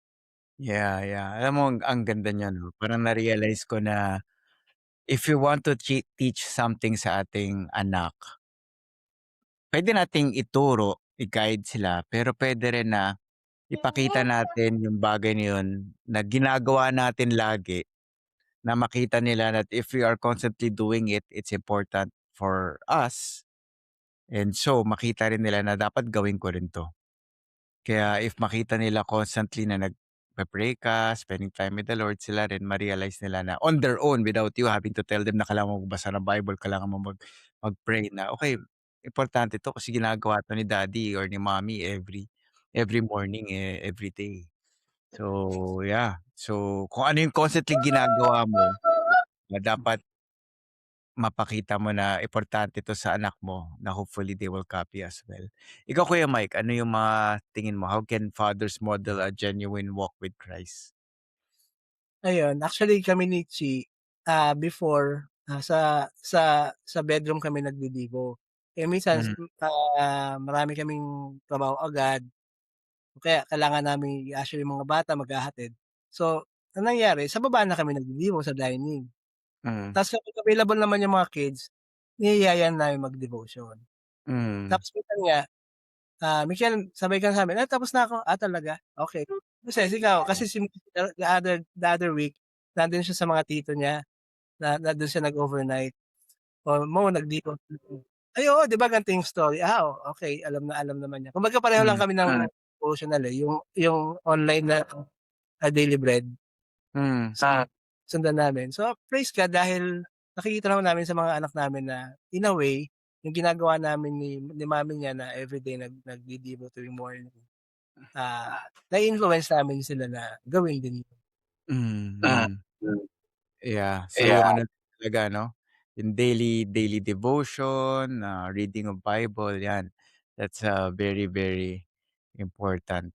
yeah, yeah. Alam mo ang ganda niyan 'no, parang na-realize ko na if you want to teach something sa ating anak, puwede nating ituro, i-guide sila, pero puwede rin na ipakita natin yung bagay na yun na ginagawa natin lagi, na makita nila that if we are constantly doing it, it's important for us, and so makita rin nila na dapat gawin ko rin 'to. Kaya if makita nila constantly na nagpe-pray ka, spending time with the Lord, sila rin ma-realize nila na on their own without you having to tell them na kailangan mo magbasa ng Bible, kailangan mo mag-pray na, okay, importante 'to kasi ginagawa 'to ni daddy or ni mommy every morning, eh, every day. So, yeah. So, kung ano yung constantly ginagawa mo na dapat mapakita mo na importante 'to sa anak mo na hopefully they will copy as well. Ikaw, Kuya Mike, ano yung mga tingin mo, how can fathers model a genuine walk with Christ? Ayun, actually kami ni Chi, before, sa bedroom kami nagde-devo. Eh, minsan, Mhm. marami kaming trabaho agad o kaya kailangan naming i-usher yung mga bata, maghahatid. So, ang nangyari sa baba na kami nagde-devo sa dining. Mm. Tapos kapag available naman yung mga kids, niyaya namin mag-devotion. Mm. Tapos minsan nga, "Mikel, sabay ka sa'min." Tapos na ako." Talaga? Okey." Kasi ikaw kasi the other week, nandun siya sa mga tito niya, nandun siya nag-overnight. Mo nag-deacon ay oo, 'di ba ganito yung story, okey, alam naman niya. Kumbaga pareho lang Mm. kami ng devotional, eh, yung online na, Daily Bread, Mm. sundan namin. So, praise God dahil nakikita naman namin sa mga anak namin na in a way, yung ginagawa namin ni mami niya na everyday nagde-devo tuwing morning, nai-influence namin sila na gawin din yun. Mm. Ah, Mm. hmm. Yeah. So yung Yeah. ano talaga 'no, yung daily daily devotion, reading of Bible, 'yan. That's, very, very important.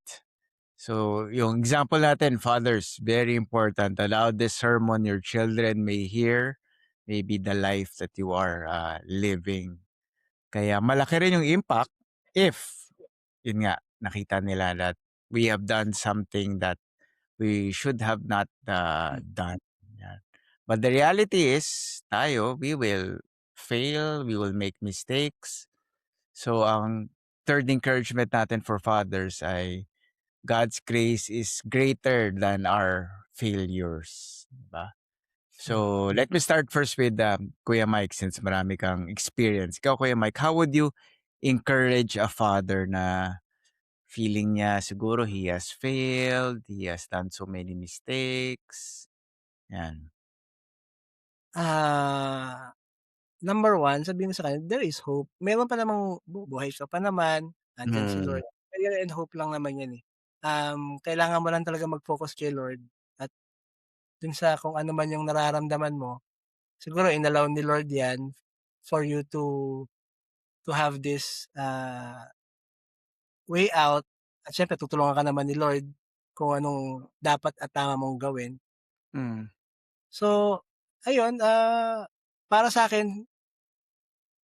So, yung example natin, fathers, very important. Allow this sermon your children may hear, maybe the life that you are living. Kaya malaki rin yung impact if, yun nga, nakita nila that we have done something that we should have not done. Yan. But the reality is, tayo, we will fail, we will make mistakes. So, ang third encouragement natin for fathers ay God's grace is greater than our failures, 'di ba? So, let me start first with Kuya Mike since marami kang experience. Ikaw, Kuya Mike, how would you encourage a father na feeling niya siguro he has failed, he has done so many mistakes? Yan. Ah, number one, sabihin mo sa kanya, there is hope. Meron pa namang buhay ka pa naman, andiyan si Mm. Lord. Prayer and hope lang naman yan, eh. Kailangan mo lang talaga mag-focus kay Lord at dun sa kung ano man yung nararamdaman mo, siguro inallow ni Lord yan for you to have this way out. At syempre tutulungan ka naman ni Lord kung anong dapat at tama mong gawin. Mm. So, ayun, para sa akin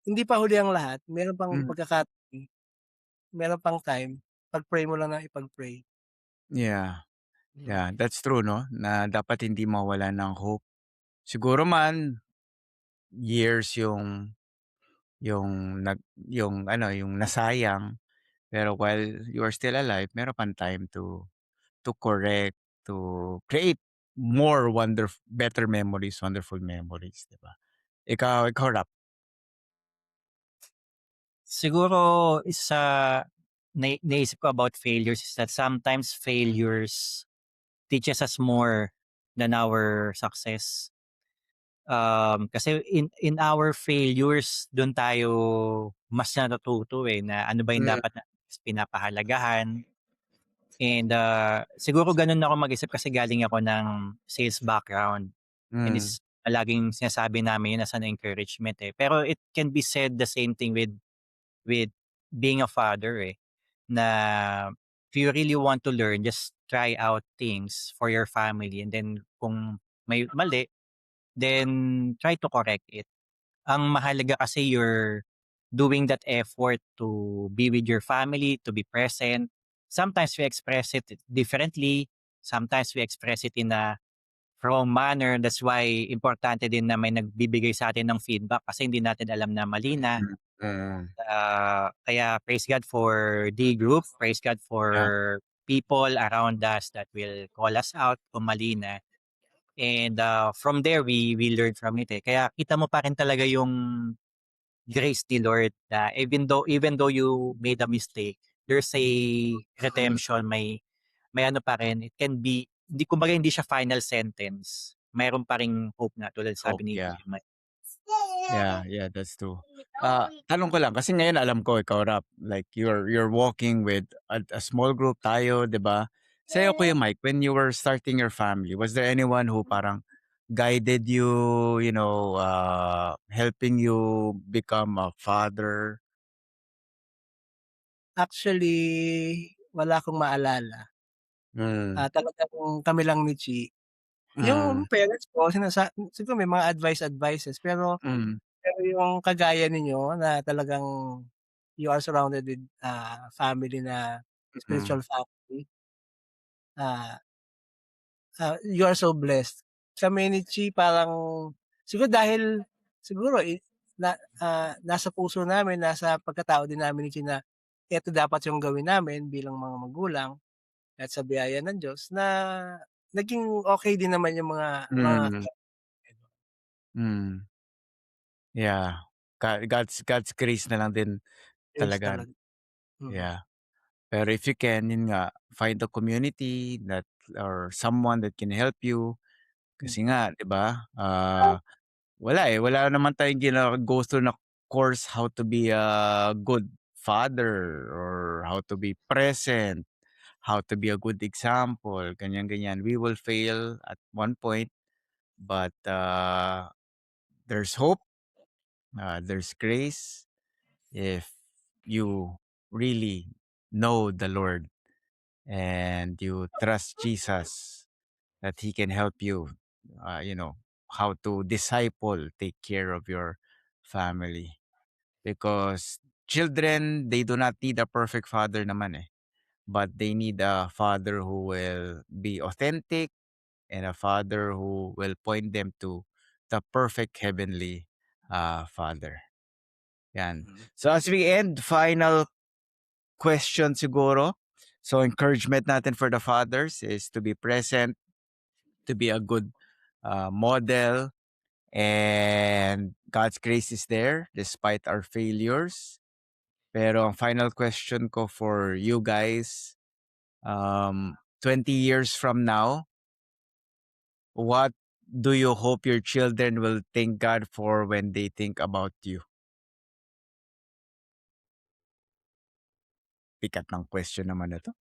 hindi pa huli ang lahat. Meron pang Mm. pagkakataon, meron pang time, pag-pray mo lang ng ipag-pray. Yeah. Mm. Yeah, that's true, no? Na dapat hindi mawalan ng hope. Siguro man years yung nasayang, pero while you are still alive, meron pang time to correct, to create more better memories, wonderful memories, 'di ba? Ikaw Rap. Siguro isa naisip ko about failures is that sometimes failures teaches us more than our success. Kasi in our failures dun tayo mas natututo, na ano ba yung Mm. dapat natin pinapahalagahan. And, siguro ganun ako mag-isip kasi galing ako ng sales background. And Mm. is laging sinasabi namin yun as an encouragement, Pero it can be said the same thing with being a father, na if you really want to learn, just try out things for your family and then kung may mali, then try to correct it. Ang mahalaga kasi you're doing that effort to be with your family, to be present. Sometimes we express it differently. Sometimes we express it in a wrong manner. That's why importante din na may nagbibigay sa atin ng feedback kasi hindi natin alam na mali na. Mm. Mm. Kaya praise God for the group. Praise God Yeah. for people around us that will call us out kung mali na. And from there, we learn from it. Kaya kita mo pa rin talaga yung grace ni Lord na even though you made a mistake, there's a redemption, may ano pa rin. It can be, hindi, kumbaga hindi siya final sentence. Mayroon pa ring hope na tulad Hope, sabi ni yeah. Kuya Mike. Yeah, that's true. Tanong ko lang kasi ngayon alam ko ikaw Rap, like you're walking with a small group tayo, 'di ba? Sa'yo Kuya Mike, when you were starting your family, was there anyone who parang guided you, helping you become a father? Actually, wala akong maalala. Mm. Talagang kami lang ni Chi. Mm. Yung parents ko siguro may mga advices pero Mm. pero yung kagaya ninyo na talagang you are surrounded with, family na Mm. spiritual family, ah, you are so blessed. Kami ni Chi parang siguro dahil siguro, nasa puso namin, nasa pagkatao din namin ni Chi na eto dapat yung gawin namin bilang mga magulang at sa biyaya ng Diyos na naging okey din naman yung mga Mm. Mm. Yeah. God's grace na lang din grace talaga. talaga. Mm. Yeah. Pero if you can, yun nga, find a community that or someone that can help you. Hmm. Kasi nga, 'di ba? Wala naman tayong go through na course how to be a good father or how to be present, how to be a good example, ganyan-ganyan. We will fail at one point, but there's hope, there's grace if you really know the Lord and you trust Jesus that He can help you, how to disciple, take care of your family. Because children, they do not need a perfect father naman but they need a father who will be authentic and a father who will point them to the perfect heavenly father. Yan. Mm. So as we end, final question siguro. So encouragement natin for the fathers is to be present, to be a good model, and God's grace is there despite our failures. Pero ang final question ko for you guys, 20 years from now, what do you hope your children will thank God for when they think about you? Pikat ng question naman na to.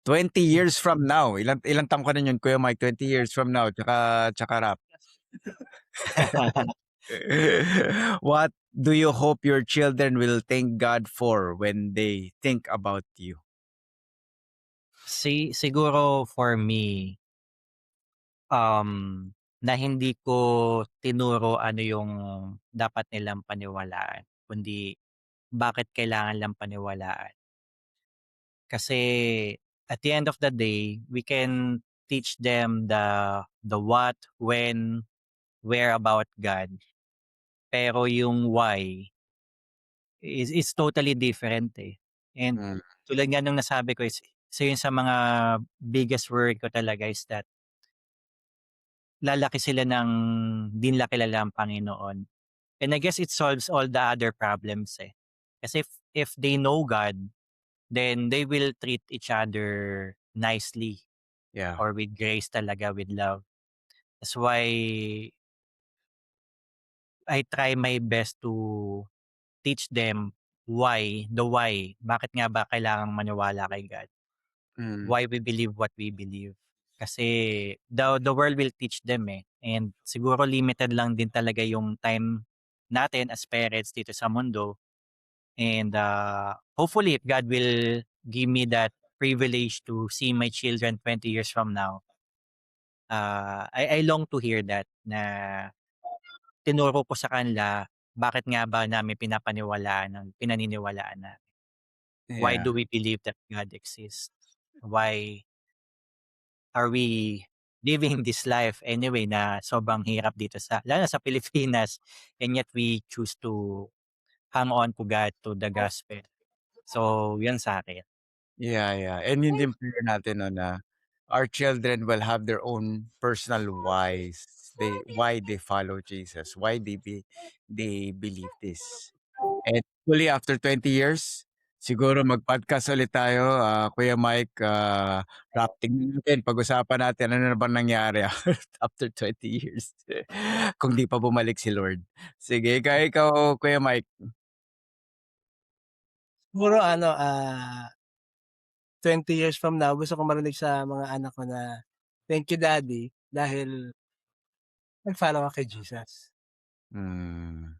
20 years from now, ilang taon ka na yun, Kuya Mike? 20 years from now, tsaka Rap. What do you hope your children will thank God for when they think about you? Siguro for me, na hindi ko tinuro ano yung dapat nilang paniwalaan, kundi bakit kailangan lang paniwalaan. Kasi at the end of the day, we can teach them the what, when, where about God. Pero yung why is totally different eh. And Mm, tulad nga nung nasabi ko, isa yun sa mga biggest worry ko talaga is that lalaki sila ng di nila kilala ang Panginoon. And I guess it solves all the other problems eh. Kasi if they know God, then they will treat each other nicely yeah. or with grace talaga, with love. That's why I try my best to teach them the why. Bakit nga ba kailangang maniwala kay God? Mm, Why we believe what we believe. Kasi the world will teach them eh. And siguro limited lang din talaga yung time natin as parents dito sa mundo. And hopefully, if God will give me that privilege to see my children 20 years from now, I long to hear that na tinuro ko sa kanila bakit nga ba namin pinaniniwalaan na. Why yeah. do we believe that God exists? Why are we living this life anyway na sobrang hirap dito lalo na sa Pilipinas, and yet we choose to hang on to God, to the gospel. So, yun sa akin. Yeah, yeah. And yun din prayer natin no, na our children will have their own personal whys. Why they follow Jesus, why they believe this. And hopefully after 20 years, siguro mag-podcast ulit tayo, Kuya Mike, tingnan natin, pag-usapan natin ano na bang nangyari after 20 years. Kung di pa bumalik si Lord. Sige, ikaw Kuya Mike. Siguro ano, 20 years from now gusto ko marinig sa mga anak ko na, "Thank you daddy dahil nag-follow ka kay Jesus." Hmm,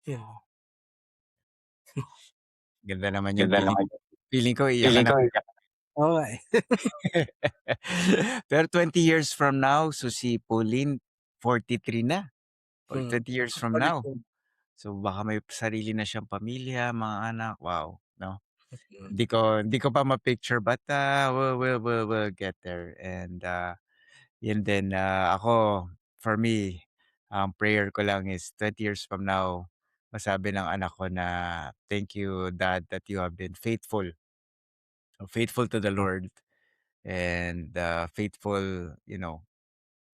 Yun. ganda naman yung Ganda feeling. naman. Feeling ko iyak ka Feeling na. ko Oo nga eh. Pero 20 years from now, so si Pauline 43 na. Or Hmm, 20 years from ulit now. yun. So baka may sarili na siyang pamilya, mga anak. Wow, no? Hmm. Hindi ko pa ma-picture but we'll get there. And yun din ako for me, ang prayer ko lang is 20 years from now, masabi ng anak ko na thank you dad that you have been faithful. So, faithful to the Lord and faithful,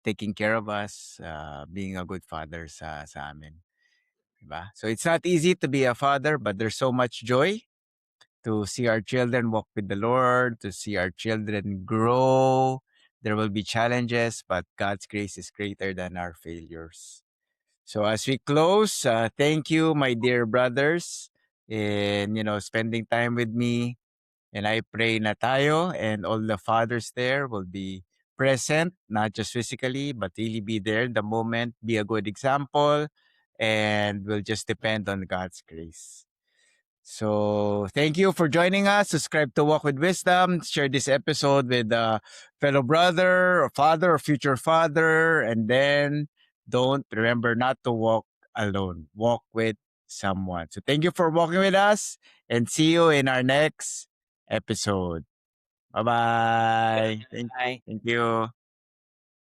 taking care of us, being a good father sa amin. Diba? So it's not easy to be a father, but there's so much joy to see our children walk with the Lord, to see our children grow. There will be challenges, but God's grace is greater than our failures. So as we close, thank you, my dear brothers, in spending time with me. And I pray na tayo and all the fathers there will be present, not just physically, but really be there in the moment, be a good example, and will just depend on God's grace. So thank you for joining us. Subscribe to Walk with Wisdom. Share this episode with a fellow brother or father or future father. And then don't remember not to walk alone. Walk with someone. So thank you for walking with us and see you in our next episode. Bye-bye. Bye. Thank you.